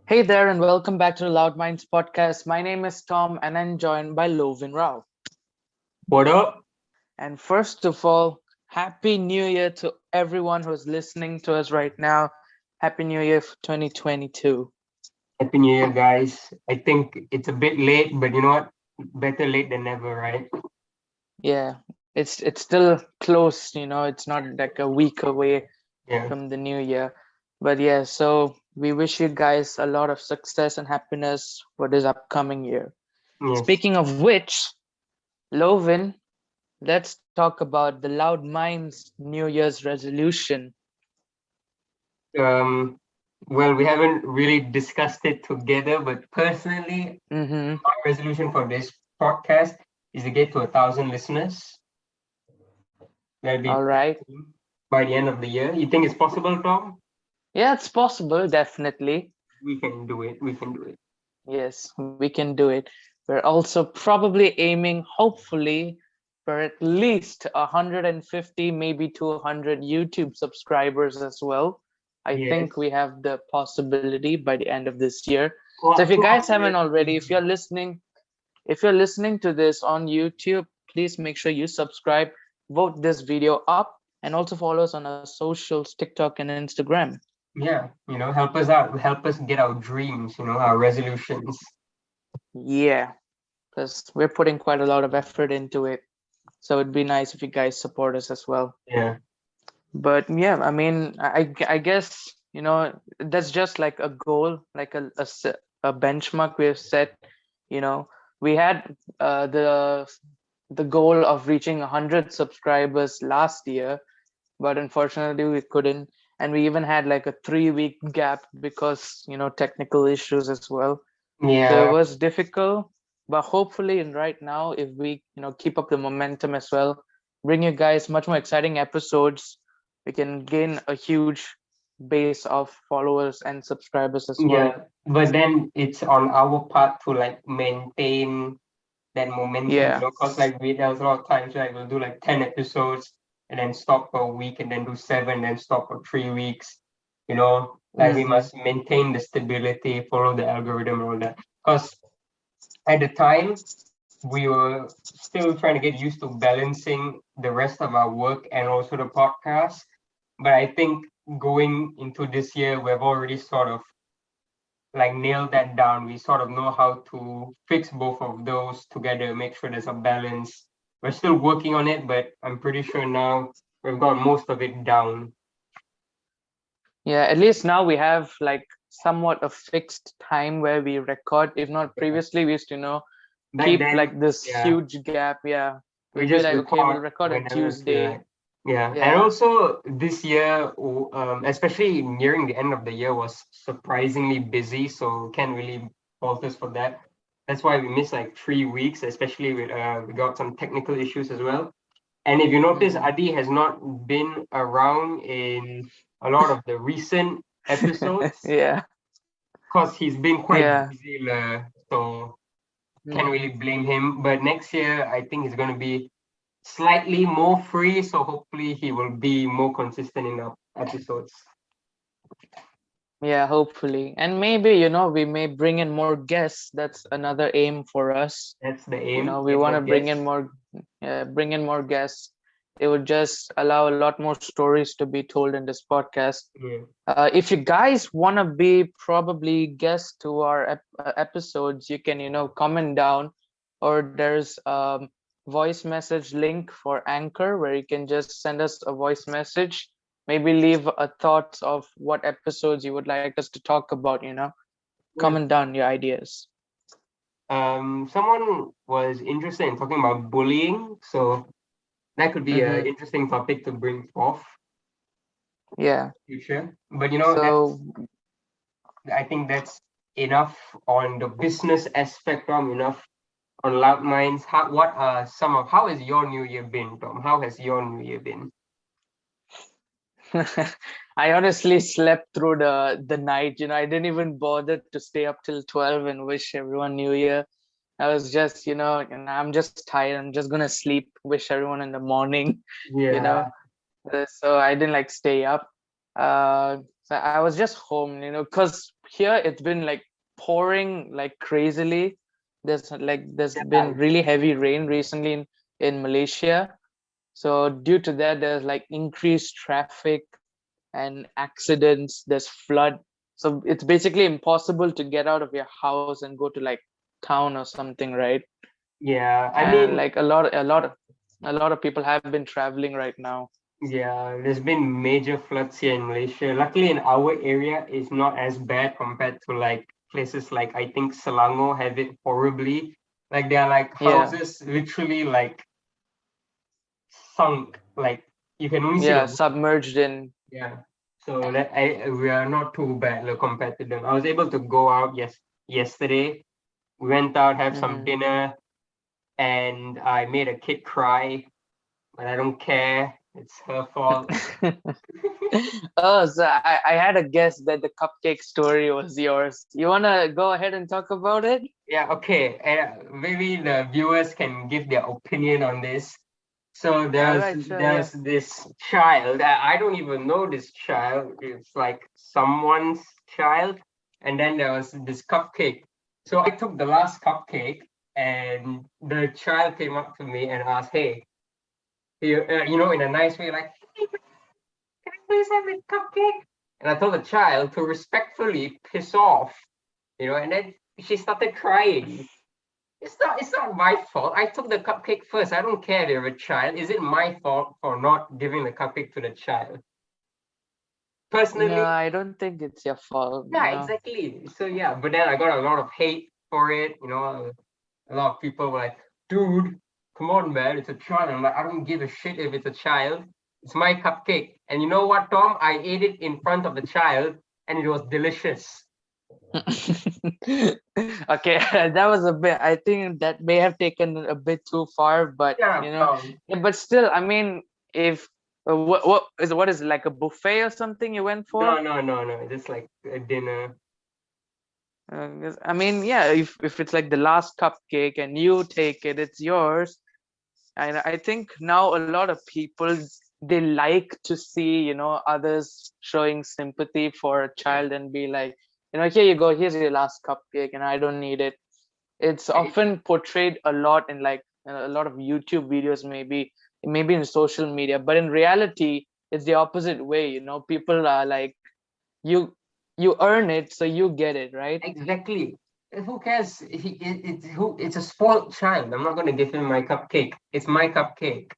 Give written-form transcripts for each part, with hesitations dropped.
Hey there, and welcome back to the Loud Minds podcast. My name is Tom, and I'm joined by Lovin Rao. What up? And first of all, Happy New Year to everyone who's listening to us right now. Happy New Year for 2022. Happy New Year, guys. I think it's a bit late, but you know what? Better late than never, right? Yeah, it's still close, it's not like a week away Yeah. from the new year. But yeah, so we wish you guys a lot of success and happiness for this upcoming year. Yes. Speaking of which, Lovin, let's talk about the Loud Minds New Year's resolution. Um, well, we haven't really discussed it together, but personally, Mm-hmm. my resolution for this podcast is to get to 1,000 listeners. That'll All be pretty right. cool by the end of the year. You think it's possible, Tom? Yeah, it's possible, definitely. We can do it. We can do it. Yes, we can do it. We're also probably aiming, hopefully, for at least 150, maybe 200 YouTube subscribers as well. I think Yes. we have the possibility by the end of this year. So if Well, you guys haven't 200. already, if you're listening to this on YouTube, please make sure you subscribe, vote this video up, and also follow us on our socials, TikTok and Instagram. Yeah, help us out, help us get our dreams, our resolutions. Yeah, because we're putting quite a lot of effort into it. So it'd be nice if you guys support us as well. Yeah. But yeah, I mean, I guess, that's just like a goal, like a benchmark we have set. You know, we had the goal of reaching 100 subscribers last year, but unfortunately we couldn't. And we even had like a 3 week gap because, technical issues as well. So it Yeah. was difficult, but hopefully, and right now, if we, keep up the momentum as well, bring you guys much more exciting episodes, we can gain a huge base of followers and subscribers as well. Yeah, but then it's on our part to like maintain that momentum, Yeah. because like there's a lot of times like we'll do like 10 episodes and then stop for a week and then do seven, then stop for 3 weeks. Like we Hmm. must maintain the stability, follow the algorithm and all that. Because at the time we were still trying to get used to balancing the rest of our work and also the podcast. But I think going into this year, we've already sort of like nail that down. We sort of know how to fix both of those together, make sure there's a balance. We're still working on it, but I'm pretty sure now we've got most of it down. Yeah, at least now we have like somewhat a fixed time where we record. If not, Yeah. previously we used to, Back keep then, like this yeah, huge gap. Yeah. we We'd be just like, okay, we'll record record on whenever we feel Tuesday. like. Yeah, and Yeah. also this year, especially nearing the end of the year, was surprisingly busy, so can't really fault us for that. That's why we missed like 3 weeks, especially with we got some technical issues as well. And if you notice, Hmm. Adi has not been around in a lot of the recent episodes Yeah. because he's been quite Yeah. busy, so can't Hmm. really blame him. But next year, I think he's going to be slightly more free, so hopefully he will be more consistent in our episodes. Yeah, hopefully. And maybe, we may bring in more guests. That's another aim for us. That's the aim. We Get want more to guests. bring in more guests. It would just allow a lot more stories to be told in this podcast. Yeah. If you guys want to be probably guests to our episodes, you can, comment down, or there's voice message link for Anchor where you can just send us a voice message. Maybe leave a thoughts of what episodes you would like us to talk about, Yeah. comment down your ideas. Someone was interested in talking about bullying, so that could be an Mm-hmm. interesting topic to bring forth Yeah. in the future. But So I think that's enough on the business aspect, Tom. Enough on loud minds. How has your new year been, Tom? How has your new year been? I honestly slept through the night. I didn't even bother to stay up till 12 and wish everyone New Year. I was just, I'm just tired. I'm just gonna sleep, wish everyone in the morning, you know. Yeah, So I didn't like stay up. So I was just home, because here it's been like pouring like crazily. There's Yeah, been really heavy rain recently in Malaysia. So due to that, there's like increased traffic and accidents, there's flood. So it's basically impossible to get out of your house and go to like town or something, right? yeah. I And mean, like a lot of people have been traveling right now. yeah, there's been major floods here in Malaysia. Luckily, in our area, it's not as bad compared to like places like I think Selangor have it horribly. Like there are like Yeah, houses literally like sunk. Like you can only see the yeah, roof. submerged in. Yeah. So that we are not too bad like, compared to them. I was able to go out yesterday. We went out, have some Mhm. dinner, and I made a kid cry, but I don't care. It's her fault. Oh, so I had a guess that the cupcake story was yours. You wanna go ahead and talk about it? Yeah, okay. Maybe the viewers can give their opinion on this. So All there's right, sure, yeah. there's this child. I don't even know this child. It's like someone's child. And then there was this cupcake. So I took the last cupcake, and the child came up to me and asked, "Hey, in a nice way, like, hey, can I please have a cupcake?" And I told the child to respectfully piss off, and then she started crying. It's not my fault. I took the cupcake first. I don't care if they're a child. Is it my fault for not giving the cupcake to the child? No, Personally, I don't think it's your fault. yeah, No. exactly. So yeah, but then I got a lot of hate for it. A lot of people were like, dude, come on, man, it's a child. I'm like, I don't give a shit if it's a child. It's my cupcake. And you know what, Tom? I ate it in front of the child and it was delicious. Okay, that was a bit, I think that may have taken a bit too far, but Yeah, Tom. yeah, but still, I mean, if what is it, like a buffet or something you went for? No, no, no, no. Just like a dinner. 'Cause, I mean, yeah, if it's like the last cupcake and you take it, it's yours. And I think now a lot of people, they like to see, others showing sympathy for a child and be like, here you go, here's your last cupcake, and I don't need it. It's Right? often portrayed a lot in like a lot of YouTube videos, maybe in social media, but in reality, it's the opposite way. People are like, you you earn it, so you get it, right? Exactly. Who cares? It's a spoiled child. I'm not gonna give him my cupcake. It's my cupcake.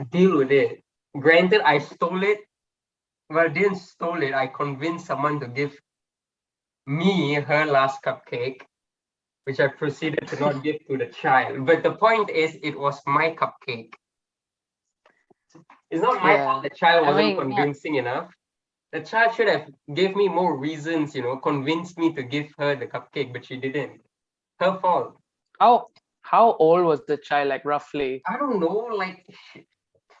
Deal with it. Granted, I stole it. Well, I didn't stole it. I convinced someone to give me her last cupcake, which I proceeded to not give to the child. But the point is, it was my cupcake. It's not my fault Yeah, the child I wasn't mean, yeah. convincing enough. The child should have gave me more reasons, convinced me to give her the cupcake, but she didn't. Her fault. How old was the child, like roughly? I don't know, like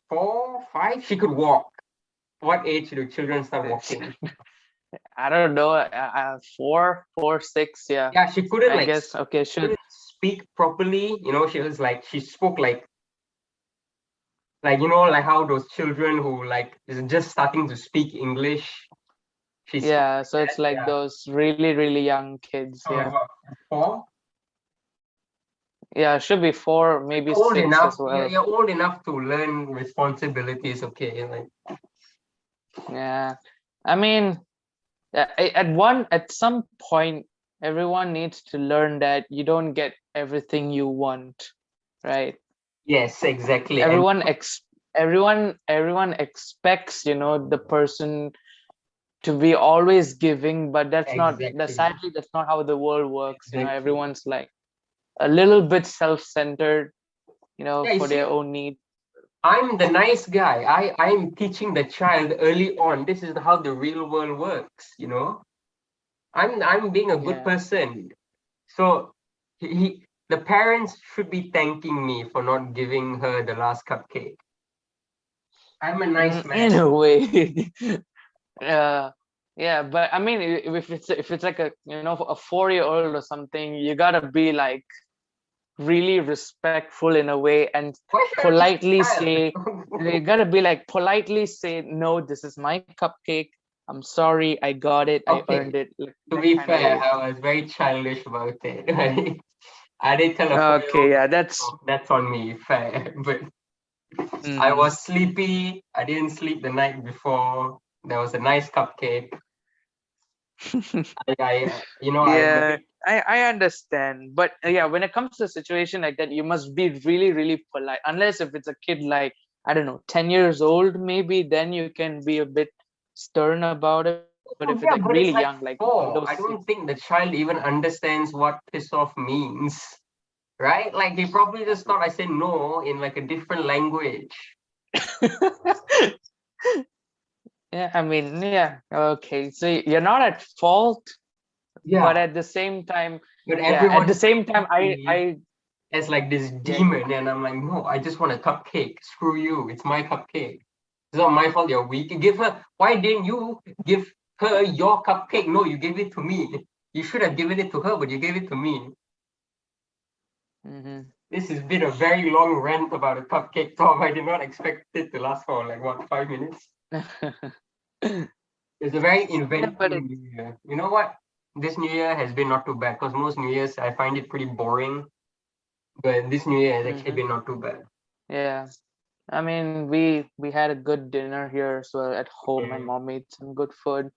4, 5. She could walk. What age do children start walking? I don't know, 4, 6, yeah. Yeah, she couldn't I like guess, okay, should. couldn't speak properly. She was like she spoke like like how those children who like is just starting to speak English. She spoke Yeah, like so that. it's like Yeah. those really, really young kids, So like yeah. what, 4? Yeah, should be 4, maybe Old 6 enough. as Yeah, well. you're old enough to learn responsibilities. Okay, like Yeah. I mean, at some point, everyone needs to learn that you don't get everything you want, right? yes, exactly. And Everyone everyone expects, the person to be always giving, but exactly, sadly, that's not how the world works. exactly. Everyone's like a little bit self-centered, Yeah, you for see, their own needs. I'm the nice guy. I'm teaching the child early on. This is how the real world works. I'm being a good Yeah. person. So the parents should be thanking me for not giving her the last cupcake. I'm a nice man. In a way. uh yeah, but I mean, if it's like a 4-year-old or something, you gotta be like really respectful in a way, and Why should I be politely a say, child? you gotta be like politely say, no, this is my cupcake, I'm sorry, I got it, I Okay, earned it, like to that be kind of fair, way. I was very childish about it. I did tell a 4-year-old, Okay, yeah, that's oh, that's on me, fair. But I mhm. was sleepy. I didn't sleep the night before. There was a nice cupcake. The Yeah, big, I understand, but yeah, when it comes to a situation like that, you must be really really polite. Unless if it's a kid like, I don't know, 10 years old, maybe then you can be a bit stern about it. But if it's like yeah, really but young, it's like like those 4. I six. don't think the child even understands what piss off means, right? Like he probably just thought I said no in like a different language. Yeah, I mean, yeah, okay. So you're not at fault, but Yeah, at the same time, but yeah, at the everyone same time, me I, as like this yeah, demon, and I'm like, no, I just want a cupcake. Screw you, it's my cupcake. It's not my fault you're weak. You give her. Why didn't you give her your cupcake? No, you gave it to me. You should have given it to her, but you gave it to me. hmm This has been a very long rant about a cupcake, Tom. I did not expect it to last for like what, 5 minutes. It's a very yeah, but eventful New Year. You know what? This New Year has been not too bad because most New Years I find it pretty boring. But this New Year has actually hmm been not too bad. yeah. I mean, we had a good dinner here as well at home. My Yeah. mom made some good food.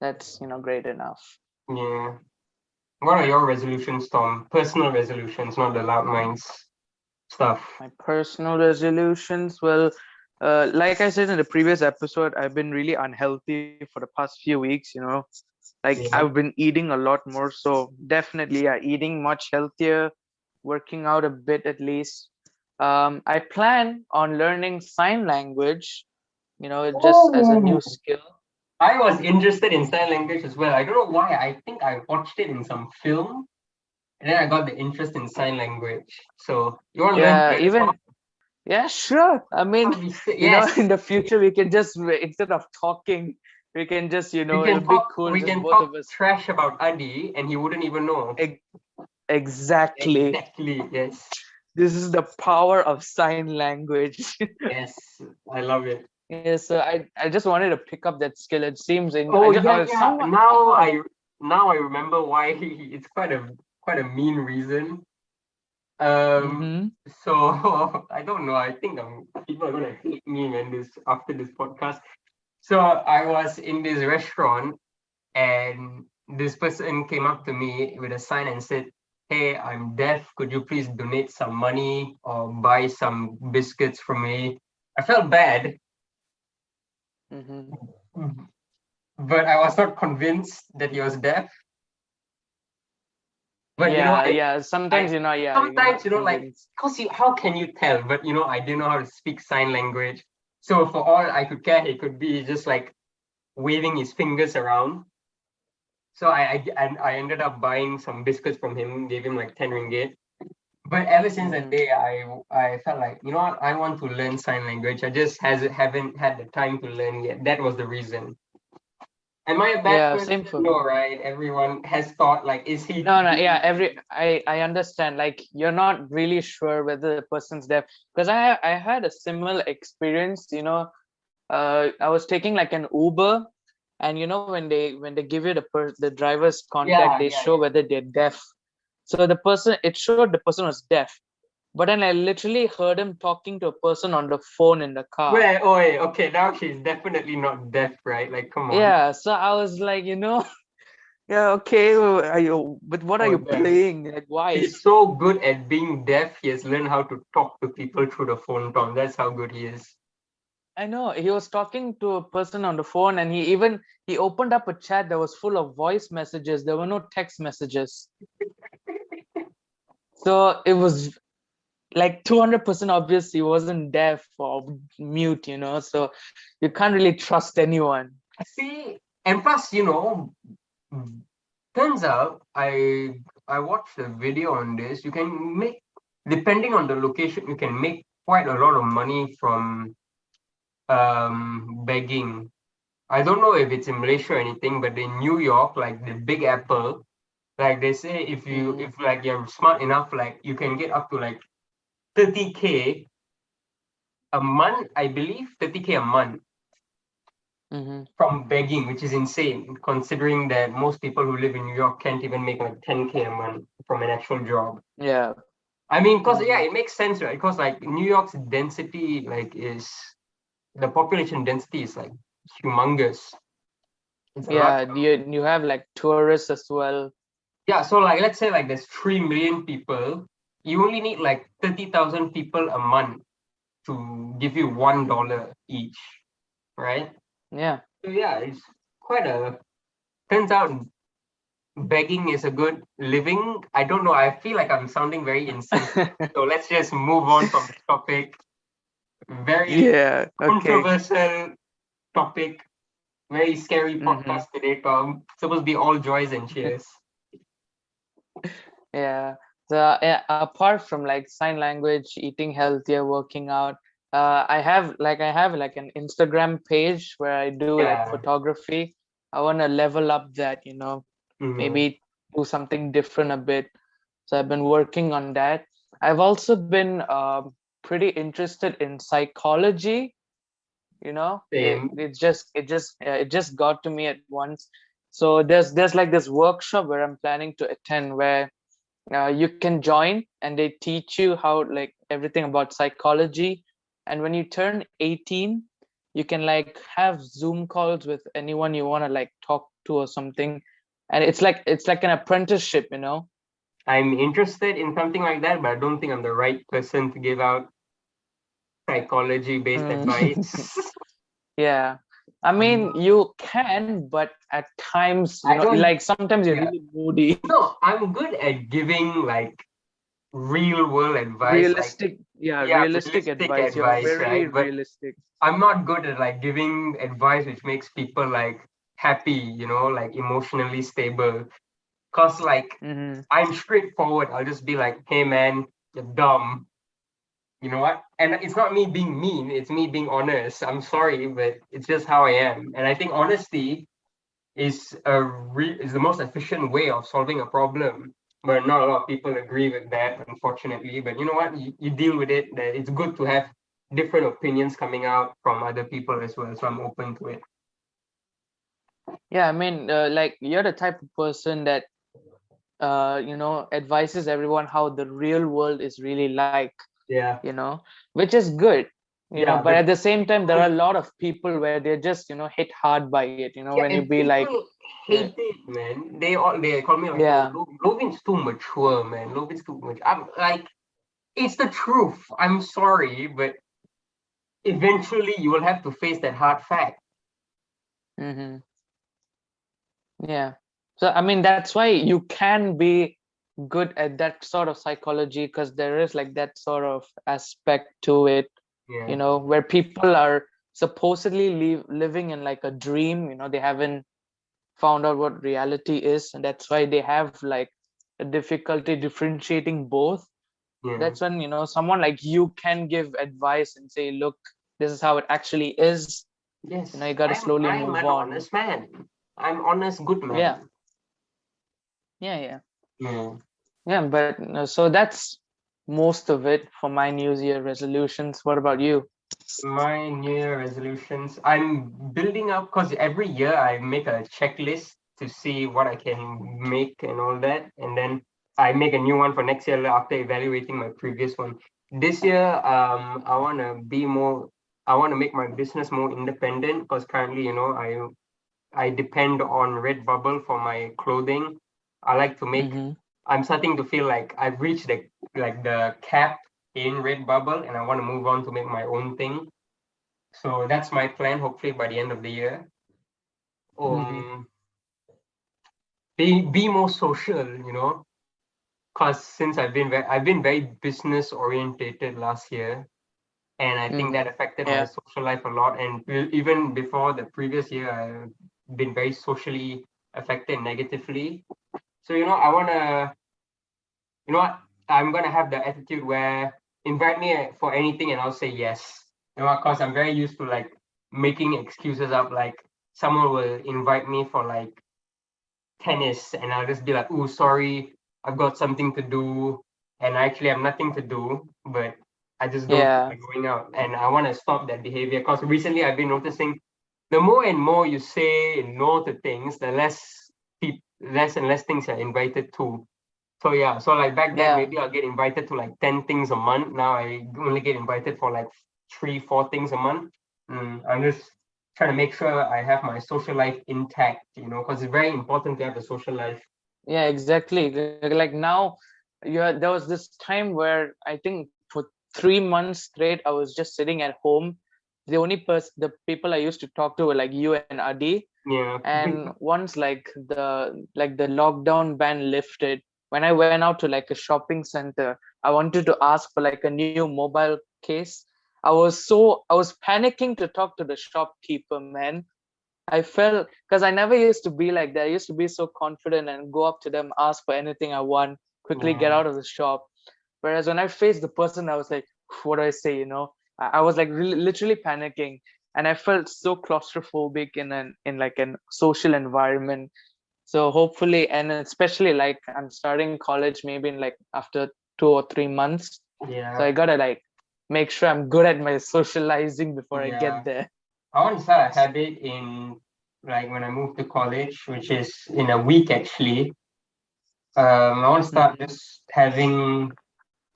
That's, great enough. Yeah. What are your resolutions, Tom? Personal resolutions, not the loud minds stuff. My personal resolutions, well, like I said in the previous episode, I've been really unhealthy for the past few weeks, like I've Yeah. been eating a lot more. So definitely, yeah, eating much healthier, working out a bit at least. I plan on learning sign language, just as a new Oh, skill. I was interested in sign language as well. I don't know why. I think I watched it in some film, and then I got the interest in sign language. So you want to learn Yeah, China, Tom? even yeah, sure. I mean, Yes, in the future we can just instead of talking, we can just, we it'll can be talk. cool, We just can both talk of us. trash about Adi, and he wouldn't even know. Ex- Exactly. Exactly. Yes. This is the power of sign language. Yes. I love it. Yeah, so I just wanted to pick up that skill. It seems in Oh I yeah, was yeah. somewhat somehow. Now I remember why it's quite a mean reason. Um, Mm-hmm. so I don't know. I think people are gonna hate me when this after this podcast. So I was in this restaurant and this person came up to me with a sign and said, "Hey, I'm deaf. Could you please donate some money or buy some biscuits from me?" I felt bad, Mm-hmm. but I was not convinced that he was deaf. But Yeah, yeah. Sometimes, I yeah, you're not sometimes like convinced. because how can you tell? But I didn't know how to speak sign language, so for all I could care, he could be just like waving his fingers around. So I ended up buying some biscuits from him, gave him like 10 ringgit. But ever since that Mm-hmm. day, I felt like what, I want to learn sign language. I just haven't had the time to learn yet. That was the reason. Am I a bad Yeah, person? same for No, me. right? Everyone has thought like, is he No, no, yeah, being I understand. Like you're not really sure whether the person's deaf because I had a similar experience. I was taking like an Uber, and when they give you the driver's contact, yeah, they yeah, show whether they're deaf. So it showed the person was deaf, but then I literally heard him talking to a person on the phone in the car. Well, oh, wait, okay, now she's definitely not deaf, right? Like, come on. Yeah, so I was like, yeah, okay, well, but what are Oh, you damn. playing? Like, why? He's so good at being deaf, he has learned how to talk to people through the phone, Tom. That's how good he is. I know he was talking to a person on the phone, and he opened up a chat that was full of voice messages. There were no text messages, so it was like 200% obvious he wasn't deaf or mute. So you can't really trust anyone. See, and plus, turns out I watched a video on this. You can make, depending on the location, you can make quite a lot of money from begging. I don't know if it's in Malaysia or anything, but in New York, like the Big Apple, like they say, Mm, if like you're smart enough, like you can get up to like 30K a month, I believe, 30K a month. Mm-hmm. from begging, which is insane, considering that most people who live in New York can't even make like 10K a month from an actual job. Yeah. I mean, because yeah, Mm-hmm. it makes sense, right? Because like New York's density, like is the population density is like humongous. It's a lot. Yeah. You have like tourists as well. Yeah, so like let's say like there's 3 million people, you only need like 30,000 people a month to give you $1 each, right? Yeah. So yeah, it's quite a turns out begging is a good living. I don't know. I feel like I'm sounding very insensitive. So let's just move on from the topic. Very Yeah. Okay. controversial topic. Very scary Mm-hmm. podcast today, Tom. Supposed to be all joys and cheers. Yeah. So yeah, apart from like sign language, eating healthier, working out, I have like an Instagram page where I do like Yeah. photography. I want to level up that, Mm, maybe do something different a bit. So I've been working on that. I've also been pretty interested in psychology. It, same. it just it just it just got to me at once. So there's like this workshop where I'm planning to attend where you can join and they teach you how like everything about psychology. And when you turn 18, you can like have Zoom calls with anyone you want to like talk to or something. And it's like an apprenticeship. I'm interested in something like that, but I don't think I'm the right person to give out psychology-based Mm. advice. Yeah. I Um, mean, you can, but at times, I don't. like sometimes you're Yeah. really moody. No, I'm good at giving like real world advice, like Realistic, yeah, yeah, realistic realistic advice. You're advice, very right? But realistic. I'm not good at like giving advice which makes people like happy, like emotionally stable. Cause like Mm-hmm. I'm straightforward. I'll just be like, hey man, you're dumb. You know what? And it's not me being mean, it's me being honest. I'm sorry, but it's just how I am. And I think honesty is the most efficient way of solving a problem. But not a lot of people agree with that, unfortunately. But you know what? You deal with it. That it's good to have different opinions coming out from other people as well. So I'm open to it. Yeah, I mean, like you're the type of person that advises everyone how the real world is really like, Yeah, which is good. yeah. But But at the same time, there are a lot of people where they're just, hit hard by it, yeah, when you and be like, people yeah, hate it, man. They call me like, oh, yeah, Lovin's too mature, man. Lovin's too much. I'm like, it's the truth. I'm sorry, but eventually you will have to face that hard fact. mm-hmm, yeah. So I mean, that's why you can be good at that sort of psychology, because there is like that sort of aspect to it, Yeah, where people are supposedly living in like a dream. They haven't found out what reality is, and that's why they have like a difficulty differentiating both. yeah. That's when someone like you can give advice and say, look, this is how it actually is. You Yes, got to I'm slowly I'm move an on. honest man. I'm honest, good Yeah, man. yeah, yeah, Yeah. yeah. But so that's most of it for my New Year resolutions. What about you? My New Year resolutions, I'm building up because every year I make a checklist to see what I can make and all that. And then I make a new one for next year after evaluating my previous one. This year, I want to make my business more independent because currently, I depend on Redbubble for my clothing. I like to make. Mm-hmm. I'm starting to feel like I've reached the cap in Redbubble, and I want to move on to make my own thing. So that's my plan. Hopefully by the end of the year, Mm-hmm. um, be more social. Cause since I've been very business orientated last year, and I think that Mm-hmm. affected my Yeah. social life a lot. And even before the previous year, I've been very socially affected negatively. So I wanna, what, I'm gonna have the attitude where invite me for anything and I'll say yes. Cause I'm very used to like making excuses up. Like someone will invite me for like tennis, and I'll just be like, "Oh, sorry, I've got something to do," and I actually have nothing to do, but I just don't feel Yeah. like going out, and I want to stop that behavior. Cause recently I've been noticing the more and more you say no to things, the less and less things you're invited to. So yeah, so like back then, Yeah. maybe I'll get invited to like 10 things a month. Now I only get invited for like 3-4 things a month. I'm just trying to make sure I have my social life intact, because it's very important to have a social life. Yeah, exactly. Like now, there was this time where I think for 3 months straight, I was just sitting at home. The people I used to talk to were like you and Adi. Yeah. And once the lockdown ban lifted, when I went out to like a shopping center, I wanted to ask for like a new mobile case. I was panicking to talk to the shopkeeper, man. I felt, because I never used to be like that. I used to be so confident and go up to them, ask for anything I want, quickly get Yeah. out of the shop. Whereas when I faced the person, I was like, what do I say? I was like really, literally panicking, and I felt so claustrophobic in like an social environment. So hopefully, and especially like I'm starting college maybe in like after 2 or 3 months. So Yeah. I gotta like make sure I'm good at my socializing before I Yeah. get there. I want to start a habit in like when I move to college, which is in a week actually. I want to start Mhm. just having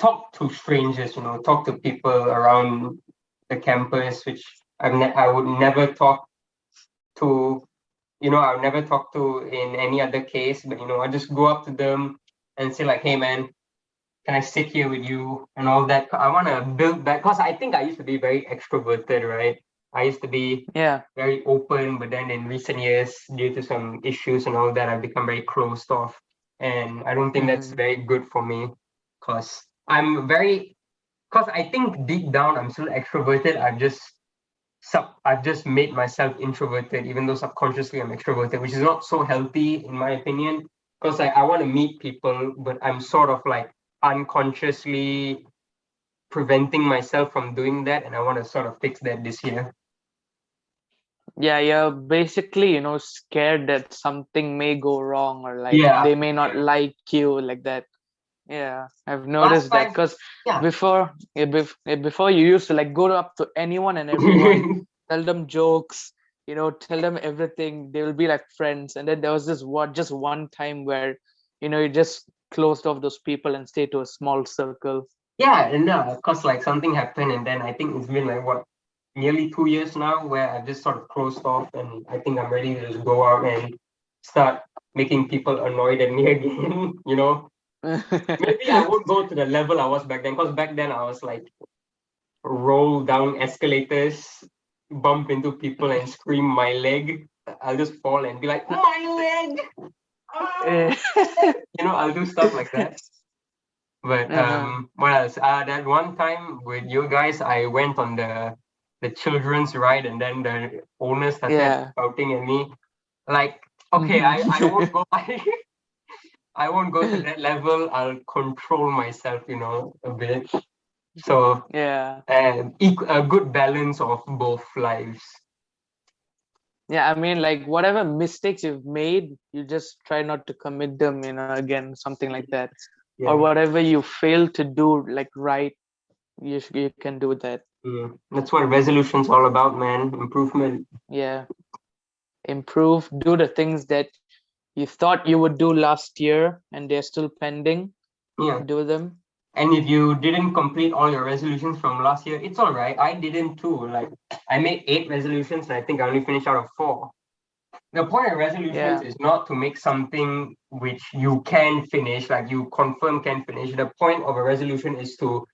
talk to strangers, talk to people around the campus, which I would never talk to, I would never talk to in any other case, but I just go up to them and say like, hey man, can I sit here with you and all that? I want to build that because I think I used to be very extroverted, right? I used to be Yeah. very open, but then in recent years, due to some issues and all that, I've become very closed off. And I don't think that's Mhm. very good for me because because I think deep down I'm still extroverted. I've just made myself introverted, even though subconsciously I'm extroverted, which is not so healthy in my opinion. Because I want to meet people, but I'm sort of like unconsciously preventing myself from doing that, and I want to sort of fix that this year. Yeah, you're basically, scared that something may go wrong, or like Yeah, they may not like you like that. Yeah, I've last noticed that time, because yeah. before you used to like go up to anyone and everyone, tell them jokes, tell them everything. They will be like friends. And then there was just one time where, you just closed off those people and stay to a small circle. Yeah, and cause like something happened, and then I think it's been like what, nearly 2 years now, where I've just sort of closed off, and I think I'm ready to just go out and start making people annoyed at me again. Maybe I won't go to the level I was back then, because back then I was like roll down escalators, bump into people, and scream my leg. I'll just fall and be like, my leg. Ah! Eh. I'll do stuff like that. But Uh-huh. what else? That one time with you guys, I went on the children's ride, and then the owner started Yeah. shouting at me. Like, okay, I won't go. I won't go to that level. I'll control myself, a bit. So, Yeah. a good balance of both lives. Yeah, I mean, like whatever mistakes you've made, you just try not to commit them, again, something like that. Or Yeah, whatever you fail to do, like right, you can do that. that's what resolution's all about, man. Improvement. Yeah, improve, do the things that you thought you would do last year and they're still pending. Yeah. Do them. And if you didn't complete all your resolutions from last year, it's all right. I didn't too. Like, I made 8 resolutions, and I think I only finished out of 4. The point of resolutions Yeah, is not to make something which you can finish, like you confirm can finish. The point of a resolution is to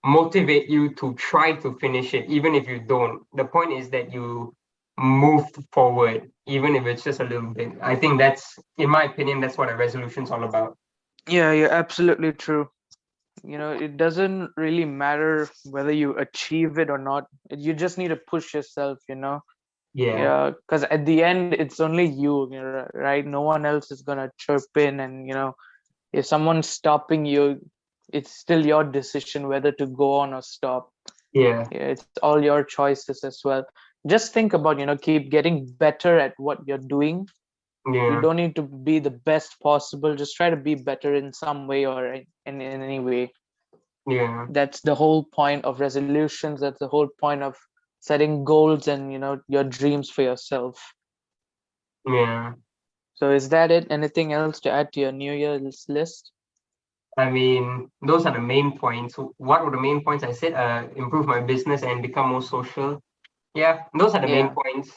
motivate you to try to finish it, even if you don't. The point is that you move forward, even if it's just a little bit. I think in my opinion, that's what a resolution's all about. yeah, you're absolutely true. It doesn't really matter whether you achieve it or not. You just need to push yourself. Yeah, Yeah, because at the end it's only you, right? No one else is gonna chirp in, and if someone's stopping you, it's still your decision whether to go on or stop. yeah, Yeah, it's all your choices as well. Just think about, keep getting better at what you're doing. You yeah, don't need to be the best possible. Just try to be better in some way, or in any way. yeah. That's the whole point of resolutions. That's the whole point of setting goals and your dreams for yourself. Yeah. So is that it? Anything else to add to your New Year's list? I mean, those are the main points. What were the main points I said? Improve my business and become more social. Yeah, those are the main Yeah. points.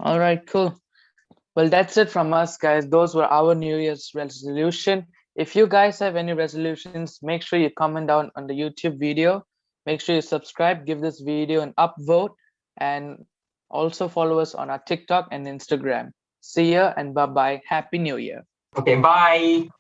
All right, cool. Well, that's it from us, guys. Those were our New Year's resolution. If you guys have any resolutions, make sure you comment down on the YouTube video. Make sure you subscribe, give this video an upvote, and also follow us on our TikTok and Instagram. See ya and bye bye. Happy New Year. Okay, bye.